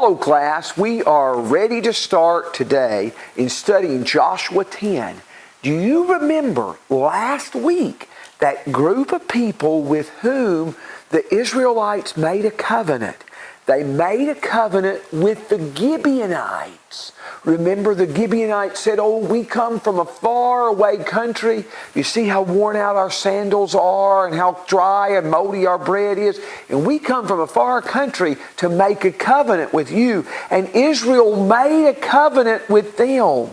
Hello class, we are ready to start today in studying Joshua 10. Do you remember last week that group of people with whom the Israelites made a covenant? They made a covenant with the Gibeonites. Remember, the Gibeonites said, "Oh, we come from a far away country. You see how worn out our sandals are and how dry and moldy our bread is. And we come from a far country to make a covenant with you." And Israel made a covenant with them.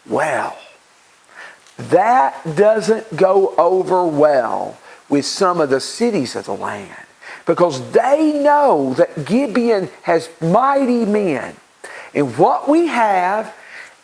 Well, that doesn't go over well with some of the cities of the land, because they know that Gibeon has mighty men. And what we have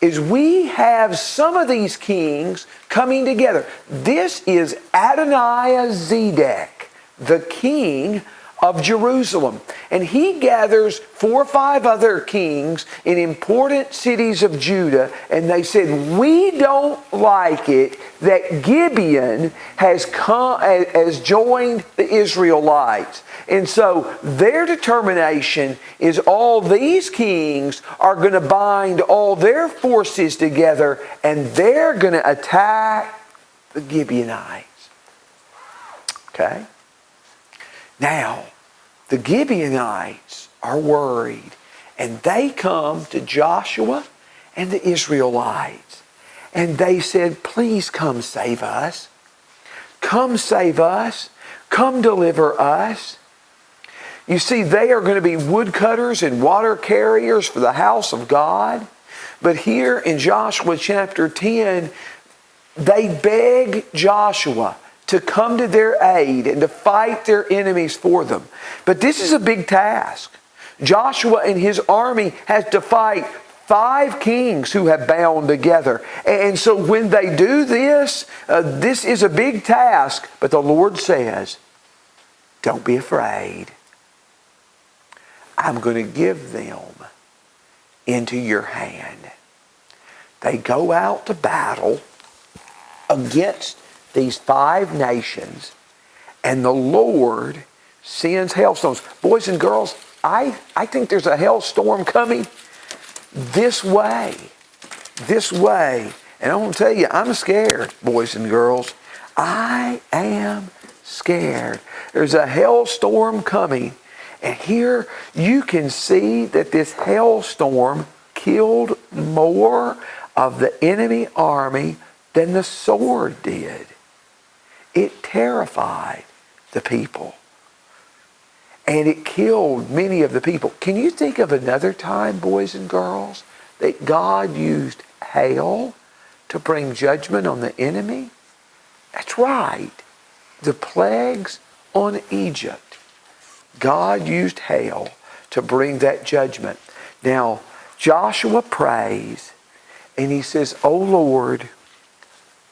is we have some of these kings coming together. This is Adonai-Zedek, the king of Jerusalem. And he gathers 4 or 5 other kings in important cities of Judah, and they said, "We don't like it that Gibeon has joined the Israelites." And so their determination is all these kings are going to bind all their forces together, and they're going to attack the Gibeonites. Okay? Now, the Gibeonites are worried, and they come to Joshua and the Israelites, and they said, "Please come save us. Come save us. Come deliver us." You see, they are going to be woodcutters and water carriers for the house of God. But here in Joshua chapter 10, they beg Joshua to come to their aid and to fight their enemies for them. But this is a big task. Joshua and his army has to fight 5 kings who have bound together. And so when they do this, this is a big task. But the Lord says, "Don't be afraid. I'm going to give them into your hand." They go out to battle against these 5 nations, and the Lord sends hailstones. Boys and girls, I think there's a hailstorm coming this way. This way. And I want to tell you, I'm scared, boys and girls. I am scared. There's a hailstorm coming. And here you can see that this hailstorm killed more of the enemy army than the sword did. It terrified the people. And it killed many of the people. Can you think of another time, boys and girls, that God used hail to bring judgment on the enemy? That's right. The plagues on Egypt. God used hail to bring that judgment. Now, Joshua prays, and he says, "Oh Lord,"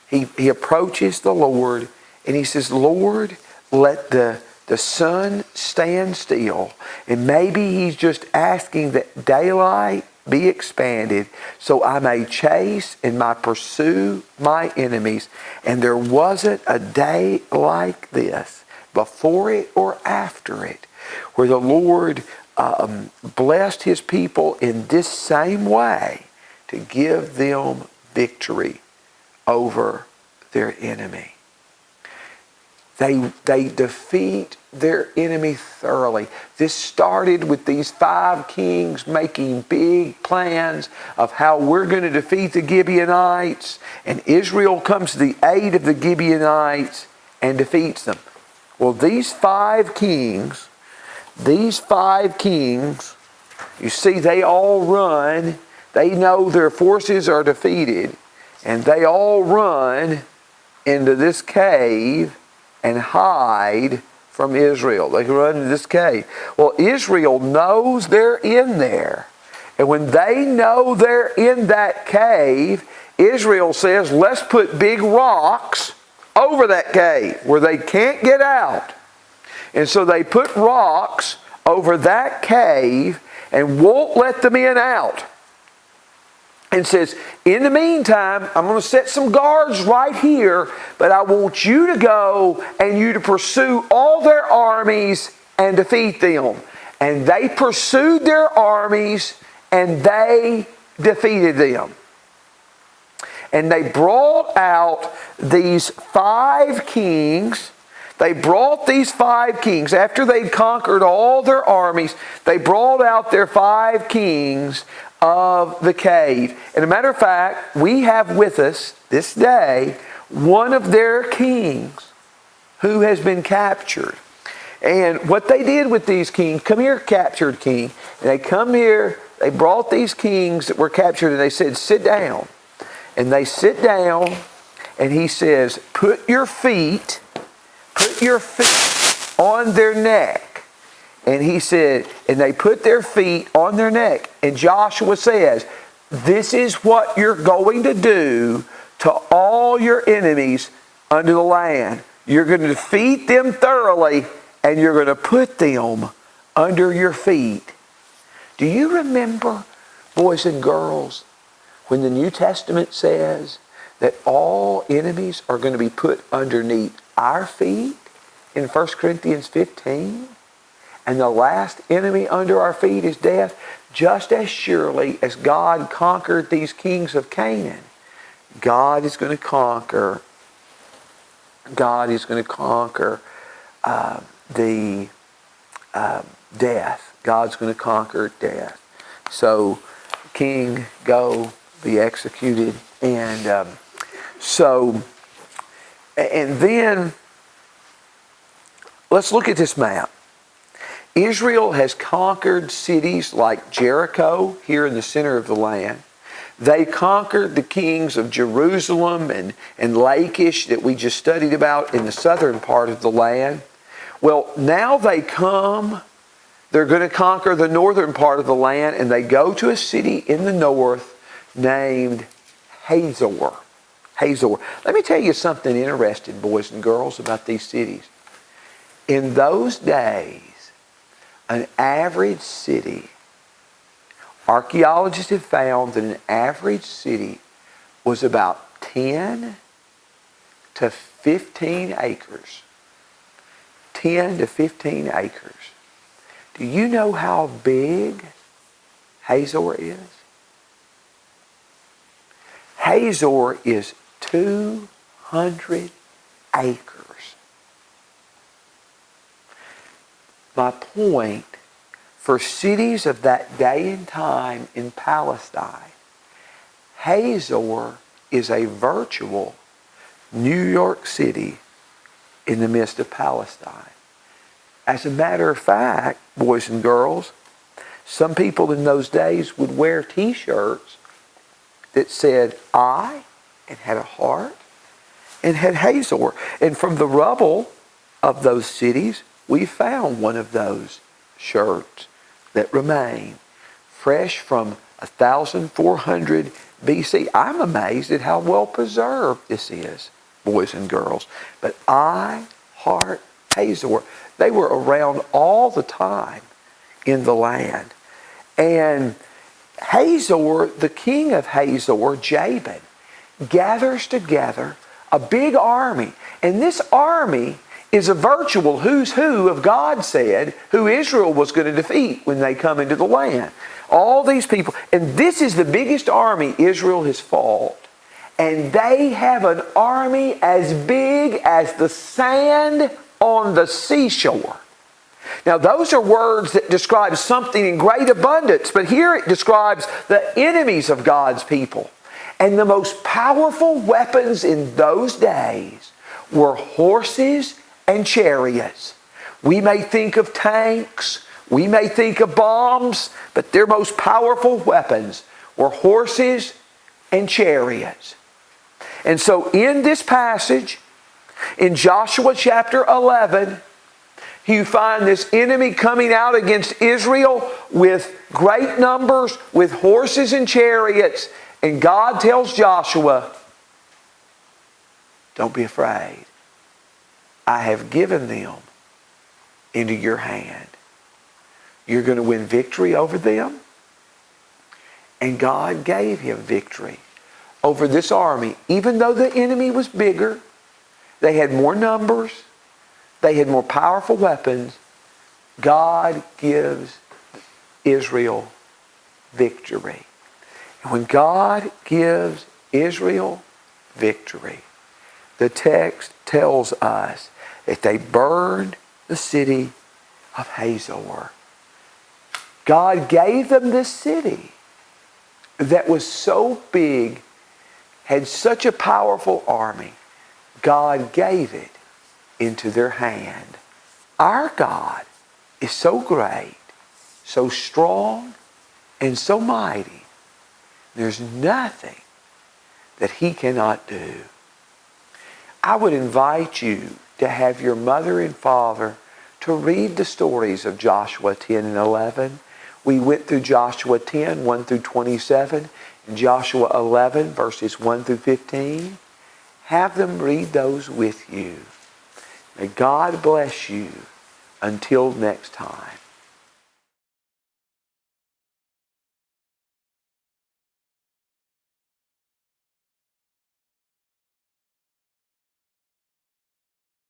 he approaches the Lord, and he says, "Lord, let the sun stand still." And maybe he's just asking that daylight be expanded so I may chase and may pursue my enemies. And there wasn't a day like this, before it or after it, where the Lord blessed his people in this same way to give them victory over their enemy. They defeat their enemy thoroughly. This started with these 5 kings making big plans of how we're going to defeat the Gibeonites, and Israel comes to the aid of the Gibeonites and defeats them. Well, these 5 kings, you see, they all run. They know their forces are defeated, and they all run into this cave and hide from Israel. They run into this cave. Well, Israel knows they're in there. And when they know they're in that cave, Israel says, "Let's put big rocks over that cave where they can't get out." And so they put rocks over that cave and won't let the men out. And says, "In the meantime, I'm going to set some guards right here, but I want you to go and you to pursue all their armies and defeat them." And they pursued their armies, and they defeated them. And they brought out these 5 kings. They brought these 5 kings. After they'd conquered all their armies, they brought out their 5 kings of the cave. And a matter of fact, we have with us this day one of their kings who has been captured. And what they did with these kings, come here, captured king. And they come here, they brought these kings that were captured, and they said, sit down. And they sit down, and he says, put your feet on their neck. And he said, and they put their feet on their neck. And Joshua says, this is what you're going to do to all your enemies under the land. You're going to defeat them thoroughly, and you're going to put them under your feet. Do you remember, boys and girls, when the New Testament says that all enemies are going to be put underneath our feet in 1 Corinthians 15? And the last enemy under our feet is death. Just as surely as God conquered these kings of Canaan, God is going to conquer the death. God's going to conquer death. So, king, go, be executed. And then let's look at this map. Israel has conquered cities like Jericho here in the center of the land. They conquered the kings of Jerusalem and Lachish that we just studied about in the southern part of the land. Well, now they're going to conquer the northern part of the land, and they go to a city in the north named Hazor. Hazor. Let me tell you something interesting, boys and girls, about these cities. In those days, an average city, archaeologists have found that an average city was about 10 to 15 acres. 10 to 15 acres. Do you know how big Hazor is? Hazor is 200 acres. My point, for cities of that day and time in Palestine, Hazor is a virtual New York City in the midst of Palestine. As a matter of fact, boys and girls, some people in those days would wear t-shirts that said I, and had a heart, and had Hazor. And from the rubble of those cities, we found one of those shirts that remain fresh from 1400 BC. I'm amazed at how well preserved this is, boys and girls. But I, heart, Hazor, they were around all the time in the land. And Hazor, the king of Hazor, Gibeon, gathers together a big army. And this army is a virtual who's who of God said who Israel was going to defeat when they come into the land. All these people. And this is the biggest army Israel has fought. And they have an army as big as the sand on the seashore. Now, those are words that describe something in great abundance, but here it describes the enemies of God's people. And the most powerful weapons in those days were horses and chariots. We may think of tanks, we may think of bombs, but their most powerful weapons were horses and chariots. And so in this passage, in Joshua chapter 11, you find this enemy coming out against Israel with great numbers, with horses and chariots. And God tells Joshua, don't be afraid. I have given them into your hand. You're going to win victory over them. And God gave him victory over this army. Even though the enemy was bigger, they had more numbers, they had more powerful weapons, God gives Israel victory. And when God gives Israel victory, the text tells us that they burned the city of Hazor. God gave them this city that was so big, had such a powerful army. God gave it into their hand. Our God is so great, so strong, and so mighty. There's nothing that He cannot do. I would invite you to have your mother and father to read the stories of Joshua 10 and 11. We went through Joshua 10, 1 through 27, and Joshua 11, verses 1 through 15. Have them read those with you. May God bless you until next time.